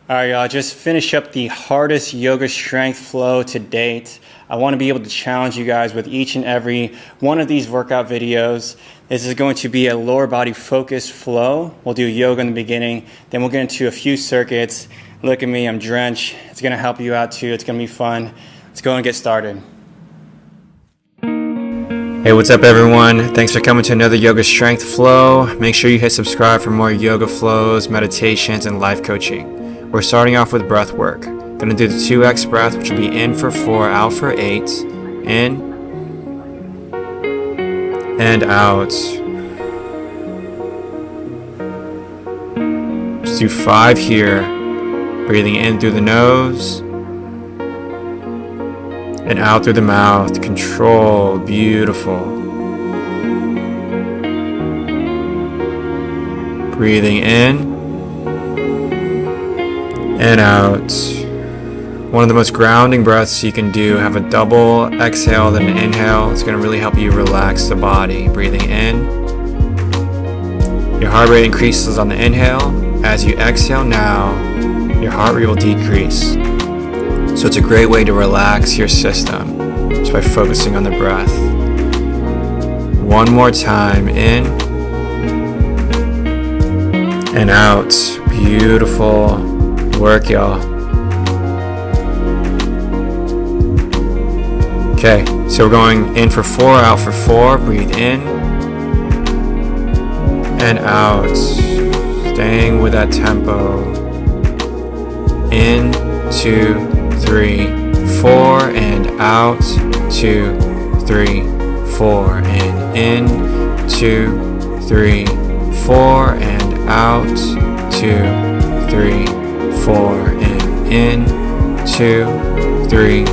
All right, y'all, just finish up the hardest yoga strength flow to date. I want to be able to challenge you guys with each and every one of these workout videos. This is going to be a lower body focused flow. We'll do yoga in the beginning, then we'll get into a few circuits. Look at me, I'm drenched. It's going to help you out too. It's going to be fun. Let's go and get started. Hey, what's up everyone? Thanks for coming to another yoga strength flow. Make sure you hit subscribe for more yoga flows, meditations, and life coaching. We're starting off with breath work. Gonna do the 2x breath, which will be in for 4, out for 8. In and out. Let's do 5 here. Breathing in through the nose and out through the mouth. Control. Beautiful. Breathing in and out. One of the most grounding breaths you can do. Have a double exhale, then an inhale. It's going to really help you relax the body. Breathing in. Your heart rate increases on the inhale. As you exhale now, your heart rate will decrease. So it's a great way to relax your system just by focusing on the breath. One more time. In and out. Beautiful work, y'all. Okay, so we're going in for 4, out for 4. Breathe in and out. Staying with that tempo. In, 2, 3, 4, and out. 2, 3, 4, and in. 2, 3, 4, and out. 2, 3, 4, and in. 2, 3,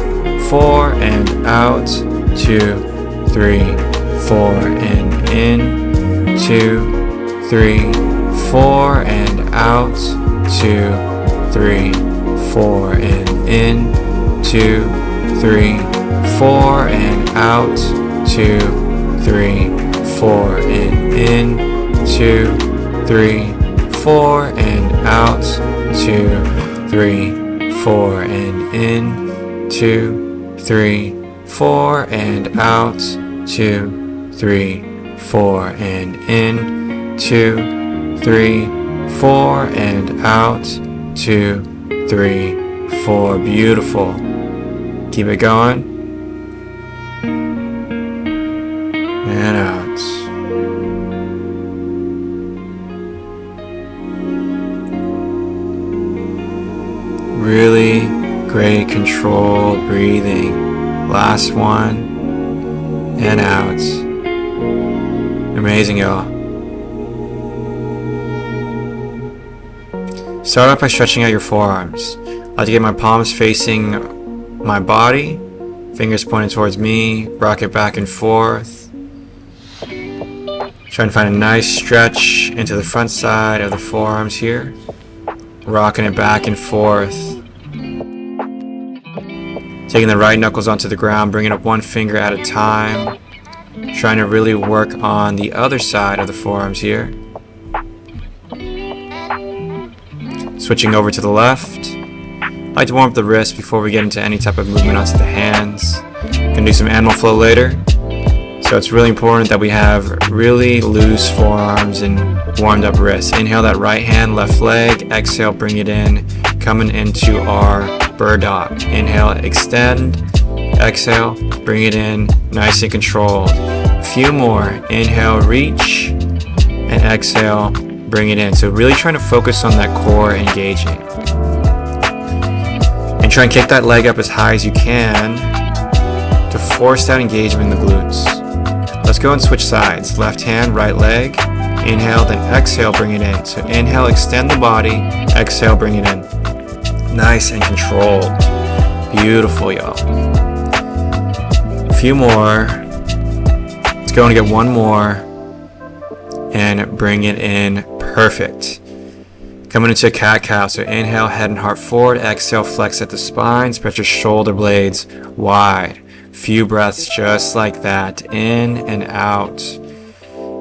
4, and out. 2, 3, 4, and in. 2, 3, 4, and out. 2, 3, 4, and in. 2, 3, 4, and out. 2, 3, 4, and in. 2, 3, 4, and out. 2, 3, 4, and in. 2, 3, 4, and out. 2, 3, 4, and in. 2, 3, 4, and out. 2, 3, 4. Beautiful. Keep it going. And out. Really great controlled breathing. Last one. And out. Amazing, y'all. Start off by stretching out your forearms. I like to get my palms facing my body, fingers pointed towards me, rock it back and forth. Trying to find a nice stretch into the front side of the forearms here. Rocking it back and forth. Taking the right knuckles onto the ground, bringing up one finger at a time. Trying to really work on the other side of the forearms here. Switching over to the left. I like to warm up the wrist before we get into any type of movement onto the hands. Gonna do some animal flow later. So it's really important that we have really loose forearms and warmed up wrists. Inhale that right hand, left leg. Exhale, bring it in. Coming into our bird dog. Inhale, extend. Exhale, bring it in. Nice and controlled. A few more. Inhale, reach. And exhale, bring it in. So really trying to focus on that core engaging. And try and kick that leg up as high as you can to force that engagement in the glutes. Let's go and switch sides. Left hand, right leg. Inhale, then exhale, bring it in. So inhale, extend the body. Exhale, bring it in. Nice and controlled. Beautiful, y'all. A few more. Let's go and get one more. And bring it in. Perfect. Coming into a cat-cow. So inhale, head and heart forward. Exhale, flex at the spine. Spread your shoulder blades wide. Few breaths just like that. In and out.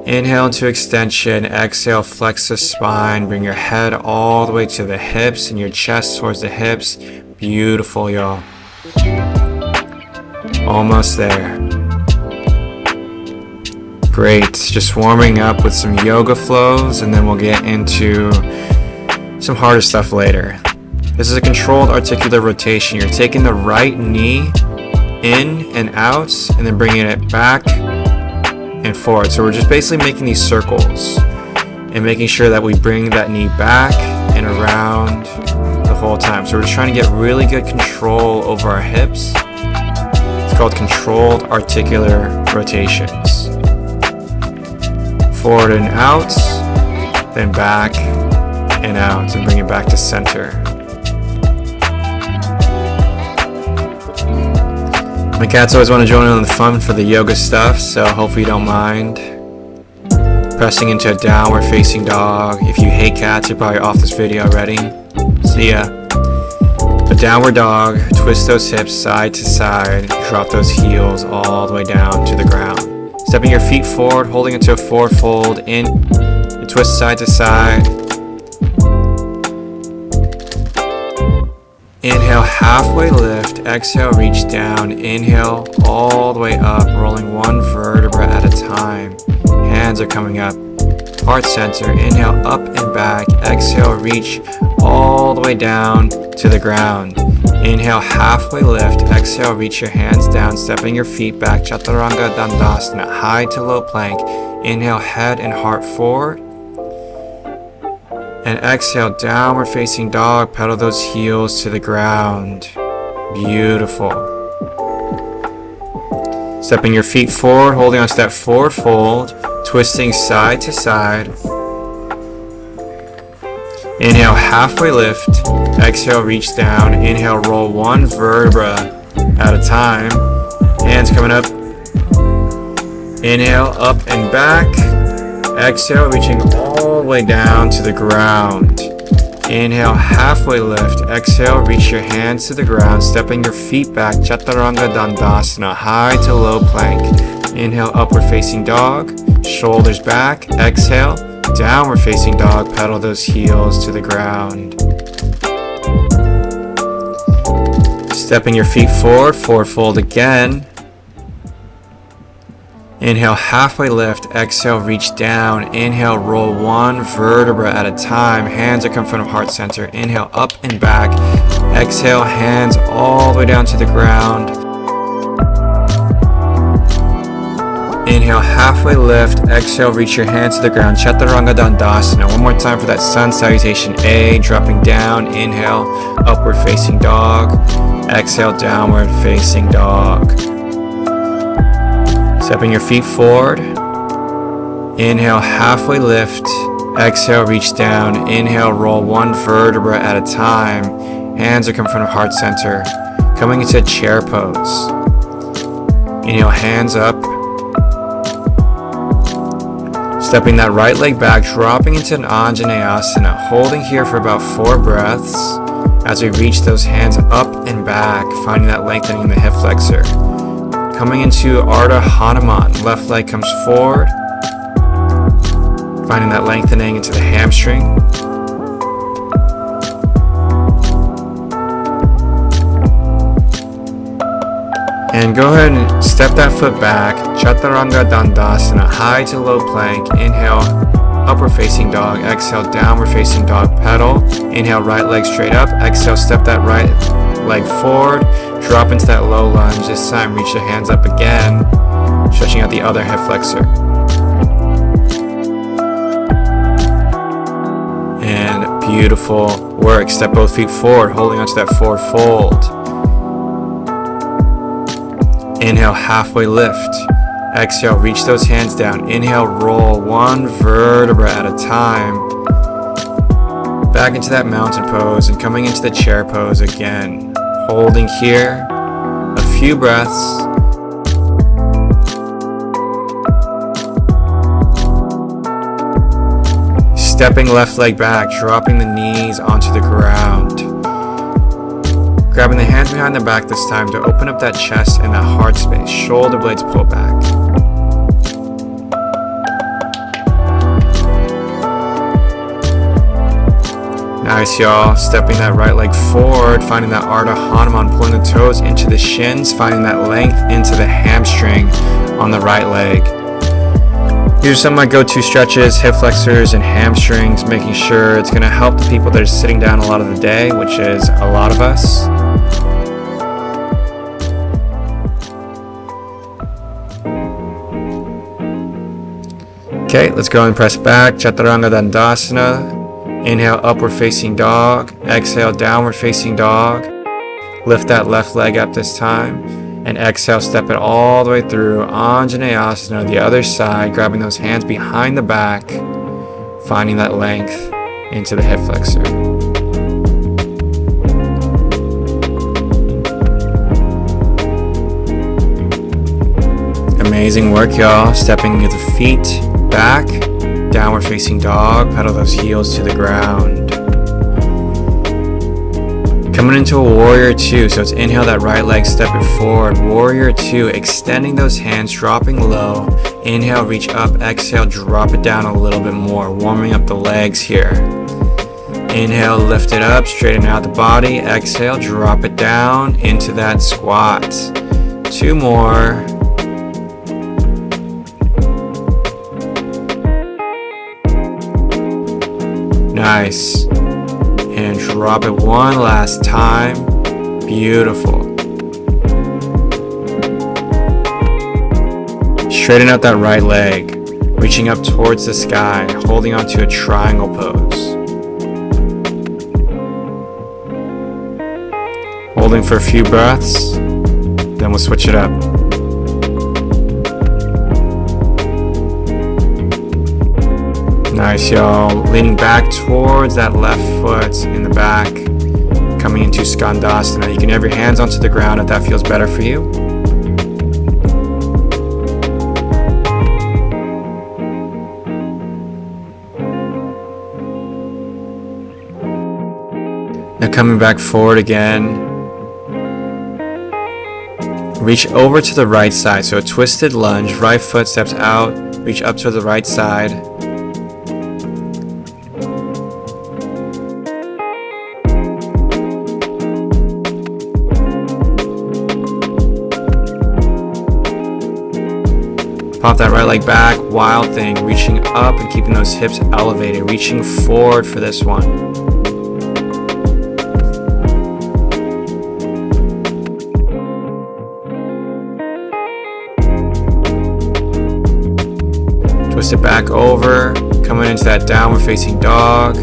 Inhale into extension, exhale, flex the spine, bring your head all the way to the hips and your chest towards the hips. Beautiful, y'all. Almost there. Great, just warming up with some yoga flows, and then we'll get into some harder stuff later. This is a controlled articular rotation. You're taking the right knee in and out, and then bringing it back and forward. So we're just basically making these circles and making sure that we bring that knee back and around the whole time. So we're just trying to get really good control over our hips. It's called controlled articular rotations. Forward and out, then back and out, and bring it back to center. My cats always want to join in on the fun for the yoga stuff, so hopefully you don't mind. Pressing into a downward facing dog. If you hate cats, you're probably off this video already. See ya. A downward dog, twist those hips side to side, drop those heels all the way down to the ground. Stepping your feet forward, holding into a forward fold, in, you twist side to side. Inhale, halfway lift, exhale, reach down, inhale, all the way up, rolling one vertebra at a time. Hands are coming up, heart center, inhale, up and back, exhale, reach all the way down to the ground. Inhale, halfway lift, exhale, reach your hands down, stepping your feet back, Chaturanga Dandasana, high to low plank. Inhale, head and heart forward. And exhale, downward facing dog, pedal those heels to the ground. Beautiful. Stepping your feet forward, holding onto that forward fold, twisting side to side. Inhale, halfway lift, exhale, reach down, inhale, roll one vertebra at a time. Hands coming up. Inhale, up and back. Exhale, reaching all the way down to the ground. Inhale, halfway lift. Exhale, reach your hands to the ground, stepping your feet back, Chaturanga Dandasana, high to low plank. Inhale, upward facing dog, shoulders back. Exhale, downward facing dog, pedal those heels to the ground. Stepping your feet forward, forward fold again. Inhale, halfway lift, exhale, reach down, inhale, roll one vertebra at a time, hands are coming in front of heart center, inhale, up and back, exhale, hands all the way down to the ground. Inhale, halfway lift, exhale, reach your hands to the ground, Chaturanga Dandasana. One more time for that sun salutation A, dropping down, inhale, upward facing dog, exhale, downward facing dog. Stepping your feet forward. Inhale, halfway lift. Exhale, reach down. Inhale, roll one vertebra at a time. Hands are coming in front of heart center. Coming into chair pose. Inhale, hands up. Stepping that right leg back, dropping into an Anjaneyasana. Holding here for about 4 breaths as we reach those hands up and back, finding that lengthening in the hip flexor. Coming into Ardha Hanuman, left leg comes forward, finding that lengthening into the hamstring. And go ahead and step that foot back, Chaturanga Dandasana, high to low plank. Inhale, upward facing dog. Exhale, downward facing dog, pedal. Inhale, right leg straight up. Exhale, step that right leg forward. Drop into that low lunge. This time, reach the hands up again, stretching out the other hip flexor. And beautiful work. Step both feet forward, holding onto that forward fold. Inhale, halfway lift. Exhale, reach those hands down. Inhale, roll one vertebra at a time. Back into that mountain pose and coming into the chair pose again. Holding here a few breaths. Stepping left leg back, dropping the knees onto the ground. Grabbing the hands behind the back this time to open up that chest and that heart space. Shoulder blades pull back. Nice, y'all. Stepping that right leg forward, finding that Ardha Hanuman, pulling the toes into the shins, finding that length into the hamstring on the right leg. These are some of my go-to stretches, hip flexors and hamstrings, making sure it's going to help the people that are sitting down a lot of the day, which is a lot of us. Okay, let's go and press back. Chaturanga Dandasana. Inhale, upward facing dog. Exhale, downward facing dog. Lift that left leg up this time. And exhale, step it all the way through. Anjaneyasana, the other side. Grabbing those hands behind the back. Finding that length into the hip flexor. Amazing work, y'all. Stepping with the feet back. Downward facing dog, pedal those heels to the ground. Coming into a warrior two, so it's inhale that right leg, step it forward. Warrior two, extending those hands, dropping low. Inhale, reach up, exhale, drop it down a little bit more, warming up the legs here. Inhale, lift it up, straighten out the body. Exhale, drop it down into that squat. Two more. Nice. And drop it one last time. Beautiful. Straighten out that right leg. Reaching up towards the sky. Holding onto a triangle pose. Holding for a few breaths. Then we'll switch it up. Nice, y'all. Leaning back towards that left foot in the back. Coming into Skandasana. You can have your hands onto the ground if that feels better for you. Now coming back forward again. Reach over to the right side. So a twisted lunge. Right foot steps out. Reach up to the right side. Pop that right leg back, wild thing, reaching up and keeping those hips elevated, reaching forward for this one. Twist it back over, coming into that downward facing dog.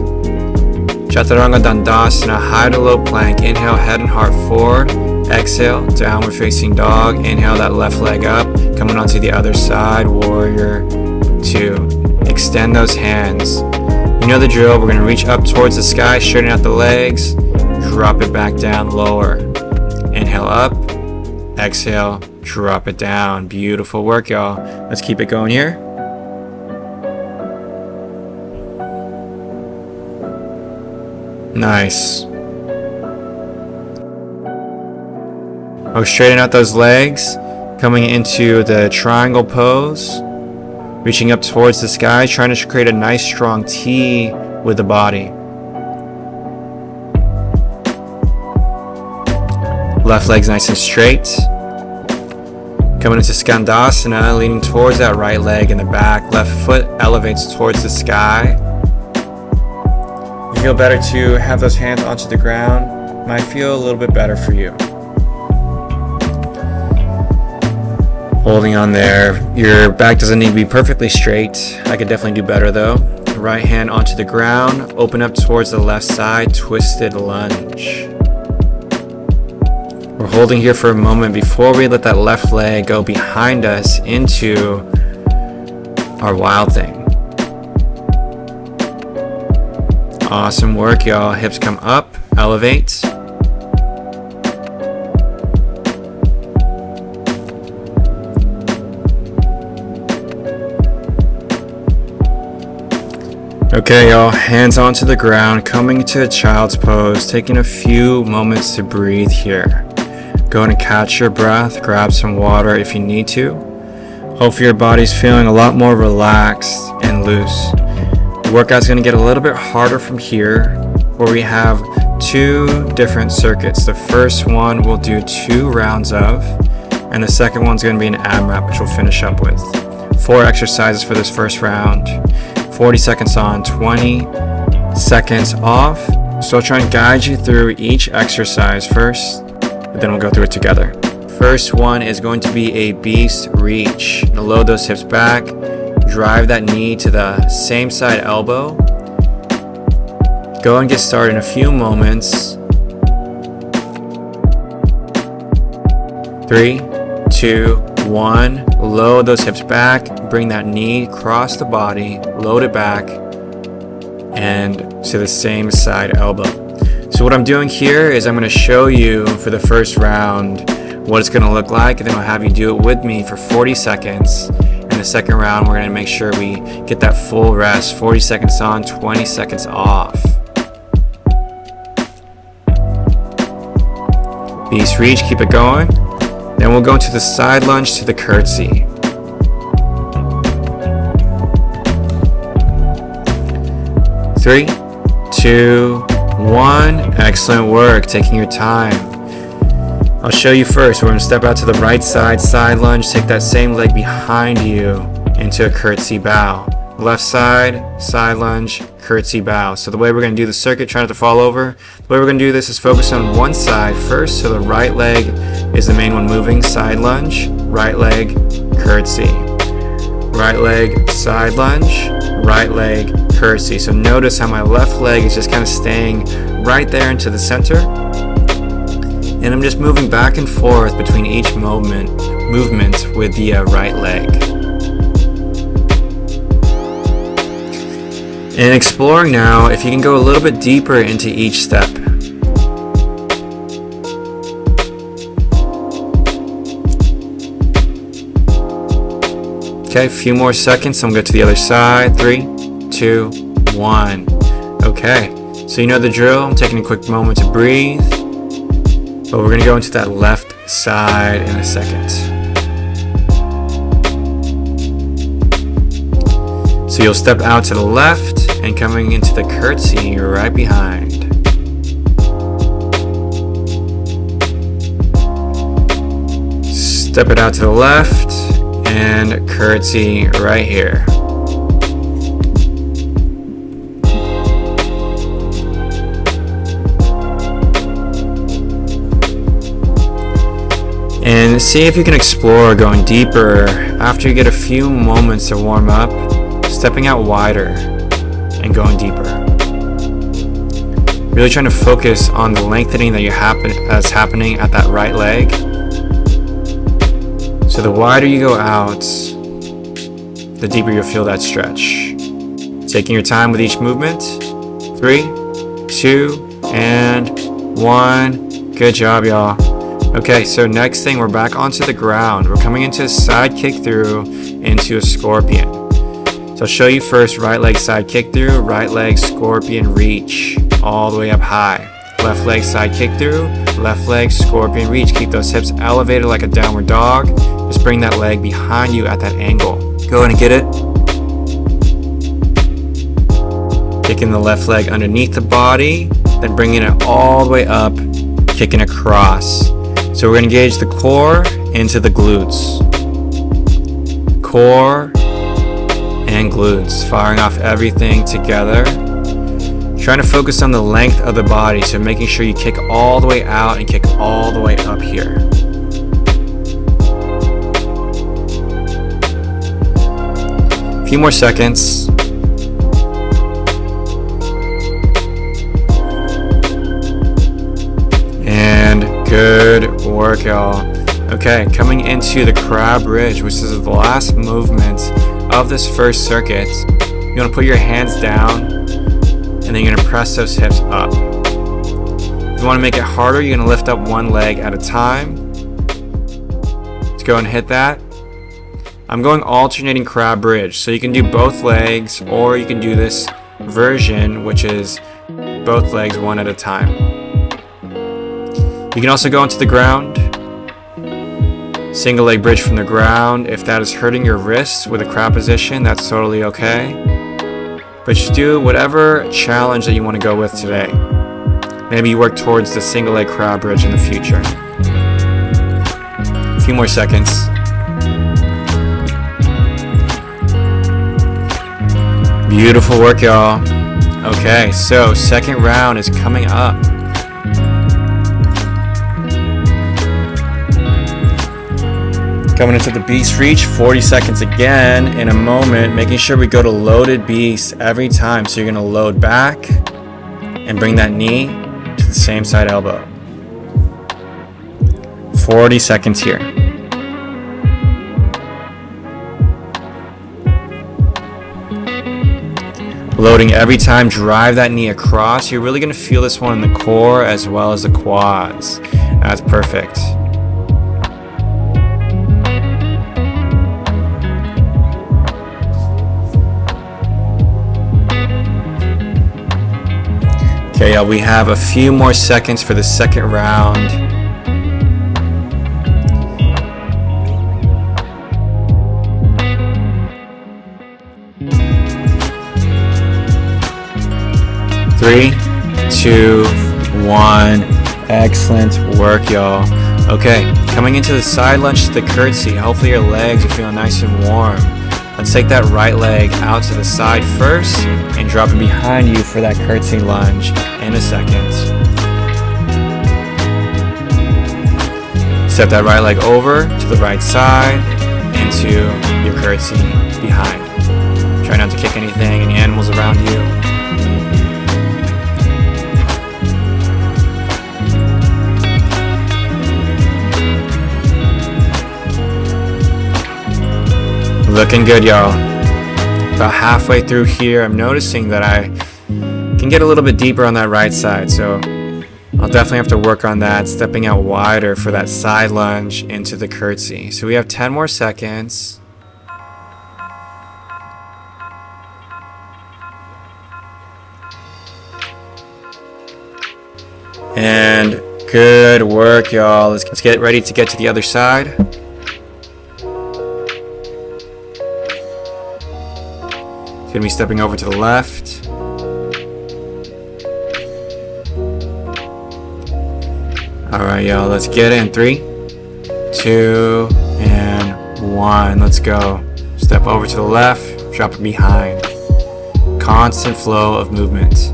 Chaturanga Dandasana, high to low plank. Inhale, head and heart forward. Exhale, downward facing dog. Inhale that left leg up. Coming onto the other side, warrior two. Extend those hands. You know the drill. We're going to reach up towards the sky, straighten out the legs. Drop it back down lower. Inhale up. Exhale, drop it down. Beautiful work, y'all. Let's keep it going here. Nice. Oh, straighten out those legs. Coming into the triangle pose. Reaching up towards the sky. Trying to create a nice strong T with the body. Left leg's nice and straight. Coming into Skandasana. Leaning towards that right leg in the back. Left foot elevates towards the sky. You feel better to have those hands onto the ground. Might feel a little bit better for you. Holding on there. Your back doesn't need to be perfectly straight. I could definitely do better though. Right hand onto the ground. Open up towards the left side. Twisted lunge. We're holding here for a moment before we let that left leg go behind us into our wild thing. Awesome work, y'all. Hips come up. Elevate. Okay, y'all, hands onto the ground, coming to a child's pose, taking a few moments to breathe here. Go and catch your breath, grab some water if you need to. Hopefully your body's feeling a lot more relaxed and loose. The workout's gonna get a little bit harder from here. where we have 2 different circuits. The first one we'll do 2 rounds of, and the second one's going to be an AMRAP, which we'll finish up with. 4 exercises for this first round, 40 seconds on, 20 seconds off. So I'll try and guide you through each exercise first, but then we'll go through it together. First one is going to be a beast reach. Load those hips back, drive that knee to the same side elbow. Go and get started in a few moments. 3, 2, 1. Load those hips back, bring that knee across the body, load it back, and to the same side elbow. So what I'm doing here is I'm going to show you for the first round what it's going to look like, and then I'll have you do it with me for 40 seconds. In the second round, we're going to make sure we get that full rest, 40 seconds on, 20 seconds off. Beast reach, keep it going. Then we'll go into the side lunge to the curtsy. Three, 2, 1. Excellent work, taking your time. I'll show you first. We're going to step out to the right side, side lunge, take that same leg behind you into a curtsy bow. Left side, side lunge, curtsy bow. So the way we're going to do the circuit, try not to fall over. The way we're going to do this is focus on one side first. So the right leg is the main one moving, side lunge, right leg, curtsy. Right leg, side lunge, right leg, curtsy. So notice how my left leg is just kind of staying right there into the center. And I'm just moving back and forth between each movement with the right leg. And exploring now, if you can go a little bit deeper into each step. Okay, a few more seconds. I'm going to go to the other side. 3, 2, 1. Okay, so you know the drill. I'm taking a quick moment to breathe. But we're going to go into that left side in a second. So you'll step out to the left and coming into the curtsy right behind. Step it out to the left and curtsy right here. And see if you can explore going deeper after you get a few moments to warm up, stepping out wider and going deeper. Really trying to focus on the lengthening that's happening at that right leg. So the wider you go out, the deeper you'll feel that stretch. Taking your time with each movement. 3, 2, and 1. Good job, y'all. Okay, so next thing, we're back onto the ground. We're coming into a side kick through into a scorpion. So I'll show you first right leg side kick through, right leg scorpion reach, all the way up high. Left leg side kick through, left leg scorpion reach. Keep those hips elevated like a downward dog. Just bring that leg behind you at that angle. Go ahead and get it. Kicking the left leg underneath the body, then bringing it all the way up, kicking across. So we're going to engage the core into the glutes. Core and glutes, firing off everything together. Trying to focus on the length of the body, so making sure you kick all the way out and kick all the way up here. A few more seconds. And good work, y'all. Okay, coming into the crab bridge, which is the last movement of this first circuit. You want to put your hands down, and then you're going to press those hips up. If you want to make it harder, you're going to lift up one leg at a time. Let's go and hit that. I'm going alternating crab bridge, so you can do both legs, or you can do this version, which is both legs one at a time. You can also go into the ground, single leg bridge from the ground. If that is hurting your wrists with a crab position, that's totally okay. But just do whatever challenge that you want to go with today. Maybe you work towards the single leg crab bridge in the future. A few more seconds. Beautiful work, y'all. Okay, so second round is coming up. Coming into the beast reach, 40 seconds again in a moment, making sure we go to loaded beast every time. So you're gonna load back and bring that knee to the same side elbow. 40 seconds here. Loading every time, drive that knee across. You're really gonna feel this one in the core as well as the quads. That's perfect. Okay, y'all, we have a few more seconds for the second round. Three, 2, 1. Excellent work, y'all. Okay, coming into the side lunge to the curtsy. Hopefully your legs are feeling nice and warm. Let's take that right leg out to the side first and drop it behind you for that curtsy lunge in a second. Step that right leg over to the right side into your curtsy behind. Try not to kick anything, any animals around you. Looking good, y'all. About halfway through here, I'm noticing that I can get a little bit deeper on that right side, so I'll definitely have to work on that, stepping out wider for that side lunge into the curtsy. So we have 10 more seconds. And good work, y'all. Let's get ready to get to the other side. Gonna be stepping over to the left. All right, y'all, let's get in. 3, 2, and 1. Let's go. Step over to the left, drop it behind. Constant flow of movement.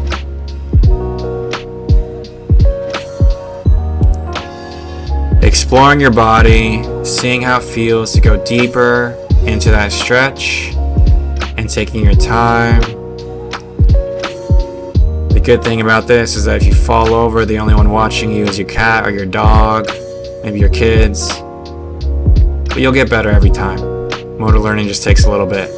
Exploring your body, seeing how it feels to go deeper into that stretch. And taking your time. The good thing about this is that if you fall over, the only one watching you is your cat or your dog, maybe your kids. But you'll get better every time. Motor learning just takes a little bit.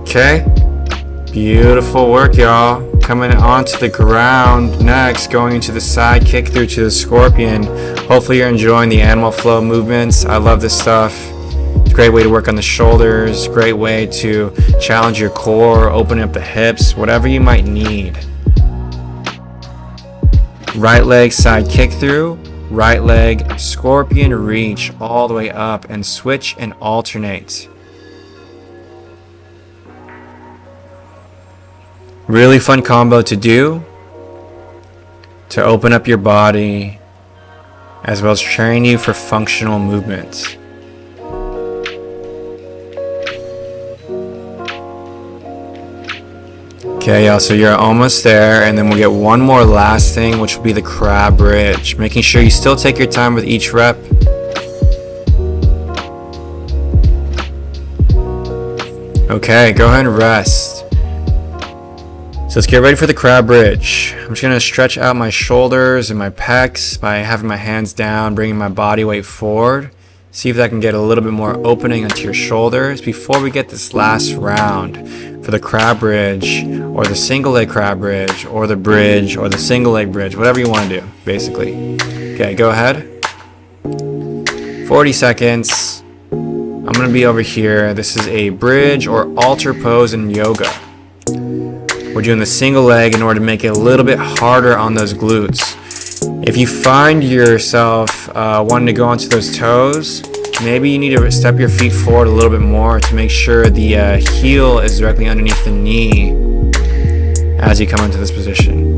Okay, beautiful work, y'all. Coming onto the ground next, going into the side kick through to the scorpion. Hopefully you're enjoying the animal flow movements. I love this stuff. It's a great way to work on the shoulders, great way to challenge your core, open up the hips, whatever you might need. Right leg side kick through, right leg scorpion reach all the way up and switch and alternate. Really fun combo to do to open up your body as well as train you for functional movements. Okay, y'all, so you're almost there, and then we'll get one more last thing, which will be the crab bridge. Making sure you still take your time with each rep. Okay, go ahead and rest. So let's get ready for the crab bridge. I'm just gonna stretch out my shoulders and my pecs by having my hands down, bringing my body weight forward. See if I can get a little bit more opening onto your shoulders before we get this last round for the crab bridge or the single leg crab bridge or the bridge or the single leg bridge, whatever you want to do, basically. Okay, go ahead. 40 seconds. I'm gonna be over here. This is a bridge or altar pose in yoga. We're doing the single leg in order to make it a little bit harder on those glutes. If you find yourself wanting to go onto those toes, maybe you need to step your feet forward a little bit more to make sure the heel is directly underneath the knee as you come into this position.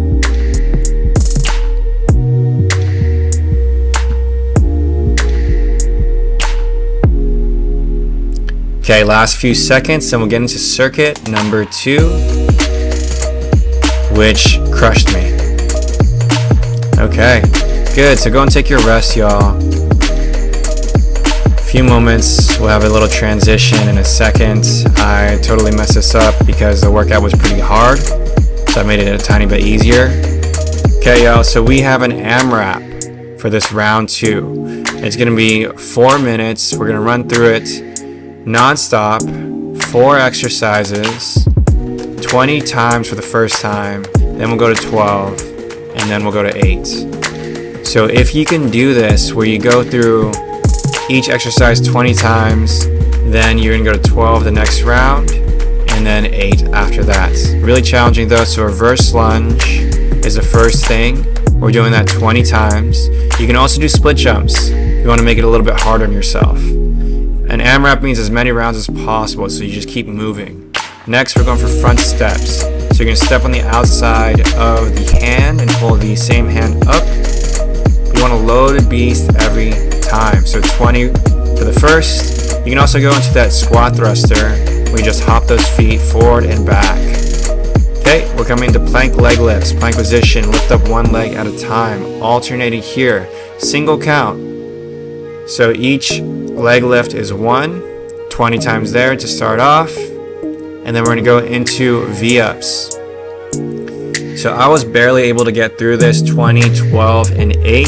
Okay, last few seconds, and we'll get into circuit number 2, which crushed me. Okay, good. So go and take your rest, y'all. A few moments, we'll have a little transition in a second. I totally messed this up because the workout was pretty hard, so I made it a tiny bit easier. Okay, y'all, so we have an AMRAP for this round 2. It's gonna be 4 minutes. We're gonna run through it non-stop, 4 exercises, 20 times for the first time, then we'll go to 12, and then we'll go to 8. So if you can do this where you go through each exercise 20 times, then you're gonna go to 12 the next round, and then 8 after that. Really challenging though, so reverse lunge is the first thing. We're doing that 20 times. You can also do split jumps. You wanna make it a little bit harder on yourself. An AMRAP means as many rounds as possible, so you just keep moving. Next, we're going for front steps. So you're going to step on the outside of the hand and pull the same hand up. You want a loaded beast every time. So 20 for the first. You can also go into that squat thruster where you just hop those feet forward and back. Okay, we're coming into plank leg lifts. Plank position, lift up one leg at a time. Alternating here, single count. So each leg lift is 1, 20 times there to start off, and then we're going to go into V-ups. So I was barely able to get through this 20, 12, and 8.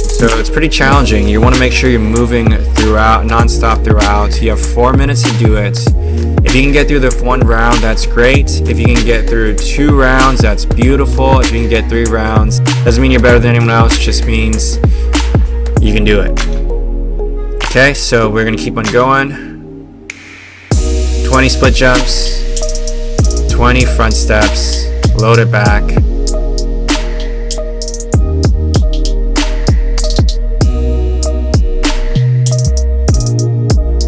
So it's pretty challenging. You want to make sure you're moving throughout, non-stop throughout. You have 4 minutes to do it. If you can get through the 1 round, that's great. If you can get through 2 rounds, that's beautiful. If you can get 3 rounds, doesn't mean you're better than anyone else, just means you can do it. Okay, so we're gonna keep on going. 20 split jumps, 20 front steps, load it back.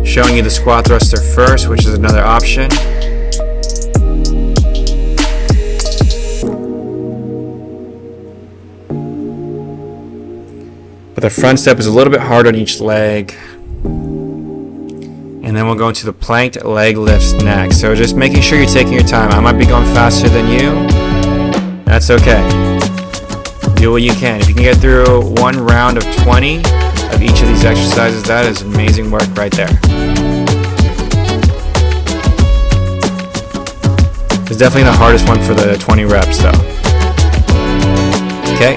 Showing you the squat thruster first, which is another option. But the front step is a little bit harder on each leg. And then we'll go into the planked leg lifts next. So just making sure you're taking your time. I might be going faster than you. That's okay. Do what you can. If you can get through 1 round of 20 of each of these exercises, that is amazing work right there. It's definitely the hardest one for the 20 reps though. Okay.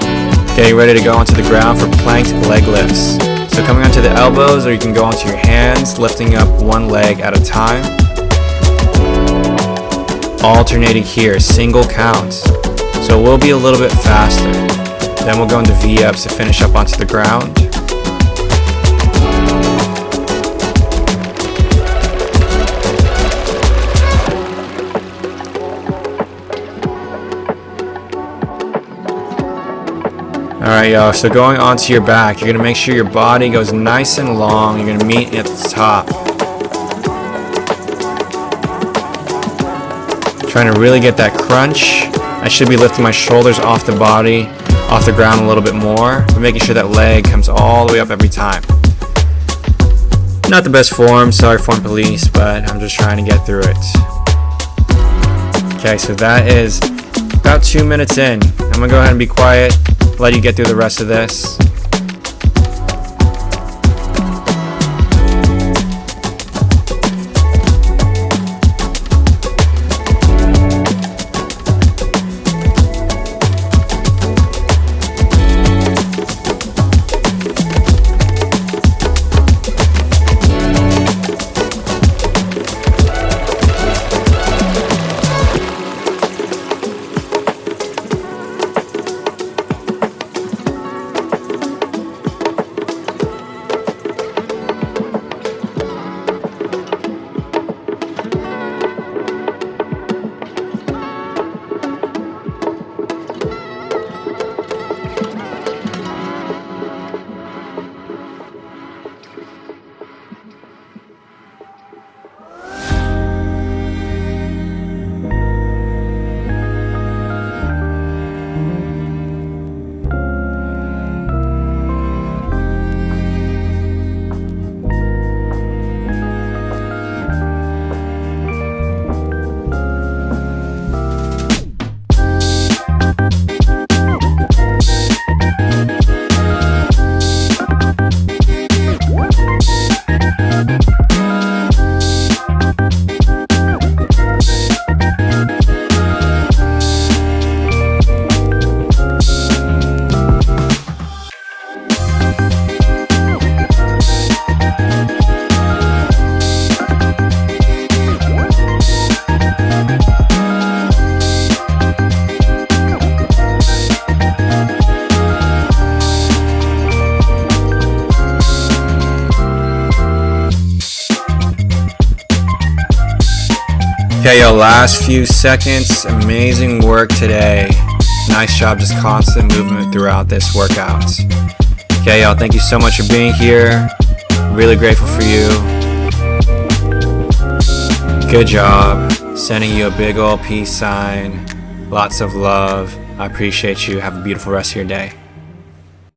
Getting ready to go onto the ground for planked leg lifts. So coming onto the elbows, or you can go onto your hands, lifting up 1 leg at a time. Alternating here, single count. So we'll be a little bit faster. Then we'll go into V-ups to finish up onto the ground. Alright y'all, so going onto your back, you're going to make sure your body goes nice and long. You're going to meet at the top. Trying to really get that crunch. I should be lifting my shoulders off the body, off the ground a little bit more, but making sure that leg comes all the way up every time. Not the best form, sorry form police, but I'm just trying to get through it. Okay, so that is about 2 minutes in. I'm going to go ahead and be quiet. Let you get through the rest of this. Okay, yo, last few seconds. Amazing work today. Nice job, just constant movement throughout this workout. Okay, y'all, thank you so much for being here. Really grateful for you. Good job. Sending you a big old peace sign. Lots of love. I appreciate you. Have a beautiful rest of your day.